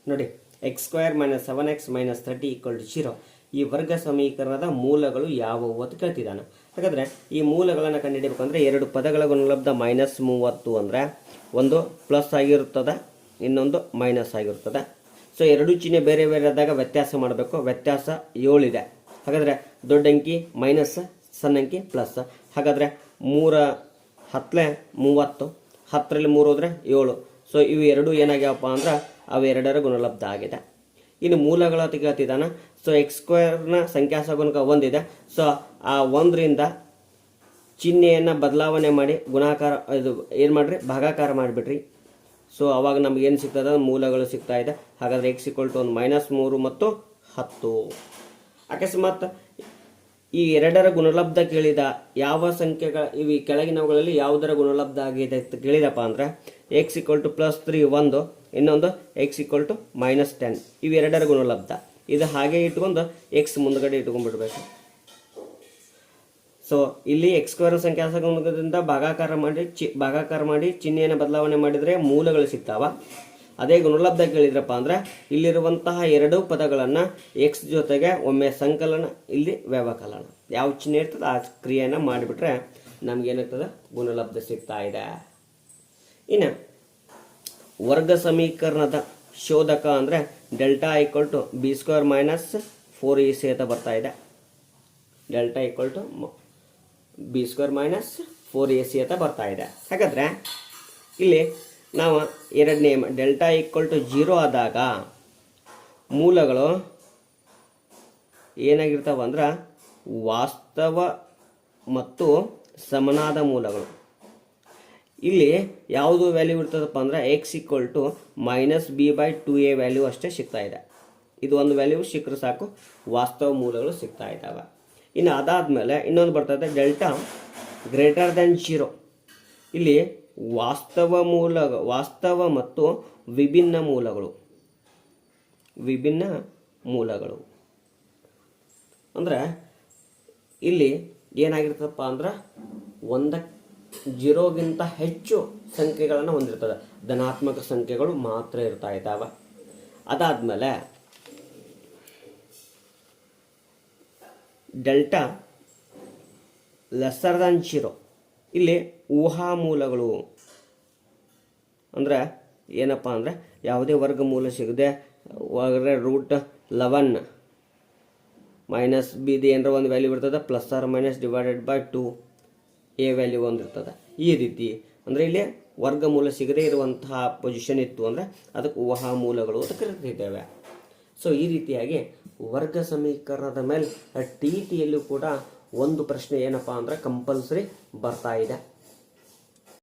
ನೋಡಿ X square minus 7x minus 30 = 0 ಈ ವರ್ಗ ಸಮೀಕರಣದ ಮೂಲಗಳು ಯಾವುವು ಅಂತ ಕೇಳ್ತಿದ್ದಾನೆ. ಹಾಗಾದರೆ ಈ ಮೂಲಗಳನ್ನು ಕಂಡುಹಿಡಿಯಬೇಕಂದ್ರೆ ಎರಡು ಪದಗಳ ಗುಣಲಬ್ಧ -30 ಅಂದರೆ ಒಂದು ಪ್ಲಸ್ ಆಗಿರುತ್ತದೆ, ಇನ್ನೊಂದು ಮೈನಸ್ ಆಗಿರುತ್ತದೆ. ಸೊ ಎರಡು ಚಿಹ್ನೆ ಬೇರೆ ಬೇರೆ ಆದಾಗ ವ್ಯತ್ಯಾಸ ಮಾಡಬೇಕು. ವ್ಯತ್ಯಾಸ 7 ಇದೆ. ಹಾಗಾದರೆ ದೊಡ್ಡ ಅಂಕಿ ಮೈನಸ್, ಸಣ್ಣ ಅಂಕಿ ಪ್ಲಸ್. ಹಾಗಾದರೆ 3 10 30, 10ರಲ್ಲಿ 3 ಹೋದರೆ 7. ಸೊ ಇವು ಎರಡು ಏನಾಗ್ಯಾವಪ್ಪ ಅಂದ್ರೆ ಅವೆರಡರ ಗುಣಲಬ್ಧ ಆಗಿದೆ. ಇನ್ನು ಮೂಲಗಳ ಕೇಳ್ತಿದ್ದಾನೆ. ಸೊ ಎಕ್ಸ್ ಸ್ಕ್ವೇರ್ನ ಸಂಖ್ಯಾ ಸಗುಣಕ 1 ಇದೆ. ಸೊ ಆ 1ರಿಂದ ಚಿಹ್ನೆಯನ್ನು ಬದಲಾವಣೆ ಮಾಡಿ ಗುಣಾಕಾರ ಇದು ಏನು ಮಾಡಿರಿ, ಭಾಗಾಕಾರ ಮಾಡಿಬಿಟ್ರಿ. ಸೊ ಅವಾಗ ನಮ್ಗೆ ಏನು ಸಿಗ್ತದೆ, ಮೂಲಗಳು ಸಿಗ್ತಾ ಇದೆ. ಹಾಗಾದರೆ x = -3 ಮತ್ತು 10. ಅಕಸ್ಮಾತ್ ಈ ಎರಡರ ಗುಣಲಬ್ಧ ಕೇಳಿದ ಯಾವ ಸಂಖ್ಯೆಗಳ ಇವು ಕೆಳಗಿನವುಗಳಲ್ಲಿ ಯಾವುದರ ಗುಣಲಬ್ಧ ಆಗಿದೆ ಅಂತ ಕೇಳಿದಪ್ಪ ಅಂದರೆ x = +3 1, ಇನ್ನೊಂದು x = -10. ಇವೆರಡರ ಗುಣಲಬ್ಧ. ಇದು ಹಾಗೆ ಇಟ್ಕೊಂಡು x ಮುಂದ್ಗಡೆ ಇಟ್ಕೊಂಡ್ಬಿಡ್ಬೇಕು. ಸೊ ಇಲ್ಲಿ ಎಕ್ಸ್ ಸ್ಕ್ವೇರ್ ಸಂಖ್ಯಾ ಸಗುಣಕದಿಂದ ಭಾಗಾಕಾರ ಮಾಡಿ ಚಿಹ್ನೆಯನ್ನು ಬದಲಾವಣೆ ಮಾಡಿದರೆ ಮೂಲಗಳು ಸಿಗ್ತಾವ. ಅದೇ ಗುಣಲಬ್ಧ ಕೇಳಿದ್ರಪ್ಪ ಅಂದ್ರೆ ಇಲ್ಲಿರುವಂತಹ ಎರಡು ಪದಗಳನ್ನು ಎಕ್ಸ್ ಜೊತೆಗೆ ಒಮ್ಮೆ ಸಂಕಲನ, ಇಲ್ಲಿ ವ್ಯವಕಲನ, ಯಾವ ಚಿಹ್ನೆ ಇರ್ತದೆ ಆ ಕ್ರಿಯೆಯನ್ನು ಮಾಡಿಬಿಟ್ರೆ ನಮ್ಗೇನಾಗ್ತದೆ, ಗುಣಲಬ್ಧ ಸಿಗ್ತಾ ಇದೆ. ಇನ್ನು ವರ್ಗ ಸಮೀಕರಣದ ಶೋಧಕ ಅಂದರೆ ಡೆಲ್ಟಾ = b² - 4ac ಅಂತ ಬರ್ತಾ ಇದೆ. ಡೆಲ್ಟಾ = b² - 4ac ಅಂತ ಬರ್ತಾ ಇದೆ. ಹಾಗಾದರೆ ಇಲ್ಲಿ ನಾವು ಎರಡನೇ ಡೆಲ್ಟಾ = 0 ಆದಾಗ ಮೂಲಗಳು ಏನಾಗಿರ್ತಾವ ಅಂದ್ರೆ ವಾಸ್ತವ ಮತ್ತು ಸಮನಾದ ಮೂಲಗಳು. ಇಲ್ಲಿ ಯಾವುದು ವ್ಯಾಲ್ಯೂ ಇರ್ತದಪ್ಪ ಅಂದ್ರೆ x = -b/2a ವ್ಯಾಲ್ಯೂ ಅಷ್ಟೇ ಸಿಗ್ತಾ ಇದೆ. ಇದು ಒಂದು ವ್ಯಾಲ್ಯೂ ಸಿಕ್ಕರೆ ಸಾಕು, ವಾಸ್ತವ ಮೂಲಗಳು ಸಿಗ್ತಾ ಇದ್ದಾವೆ. ಇನ್ನು ಅದಾದಮೇಲೆ ಇನ್ನೊಂದು ಬರ್ತದೆ ಡೆಲ್ಟಾ > 0. ಇಲ್ಲಿ ವಾಸ್ತವ ಮತ್ತು ವಿಭಿನ್ನ ಮೂಲಗಳು ಅಂದ್ರೆ ಇಲ್ಲಿ ಏನಾಗಿರ್ತದಪ್ಪ ಅಂದ್ರೆ 0ಗಿಂತ ಹೆಚ್ಚು ಸಂಖ್ಯೆಗಳನ್ನು ಹೊಂದಿರ್ತದೆ. ಧನಾತ್ಮಕ ಸಂಖ್ಯೆಗಳು ಮಾತ್ರ ಇರ್ತಾ ಇದ್ದಾವೆ. ಅದಾದಮೇಲೆ ಡೆಲ್ಟಾ <0 ಇಲ್ಲಿ ಊಹಾ ಮೂಲಗಳು ಅಂದರೆ ಏನಪ್ಪ ಅಂದರೆ ಯಾವುದೇ ವರ್ಗಮೂಲ ಸಿಗದೆ √11 ಮೈನಸ್ ಬಿದು ಏನರ ಒಂದು ವ್ಯಾಲ್ಯೂ ಇರ್ತದೆ, ±2 ಎ ವ್ಯಾಲ್ಯೂ ಒಂದು ಇರ್ತದೆ. ಈ ರೀತಿ ಅಂದರೆ ಇಲ್ಲಿ ವರ್ಗಮೂಲ ಸಿಗದೇ ಇರುವಂತಹ ಪೊಸಿಷನ್ ಇತ್ತು ಅಂದರೆ ಅದಕ್ಕೆ ಊಹಾ ಮೂಲಗಳು ಅಂತ ಕರೀತಿದ್ದೇವೆ. ಸೊ ಈ ರೀತಿಯಾಗಿ ವರ್ಗ ಸಮೀಕರಣದ ಮೇಲೆ ಟಿ ಟಿಯಲ್ಲೂ ಕೂಡ ಒಂದು ಪ್ರಶ್ನೆ ಏನಪ್ಪ ಅಂದರೆ ಕಂಪಲ್ಸರಿ ಬರ್ತಾ ಇದೆ.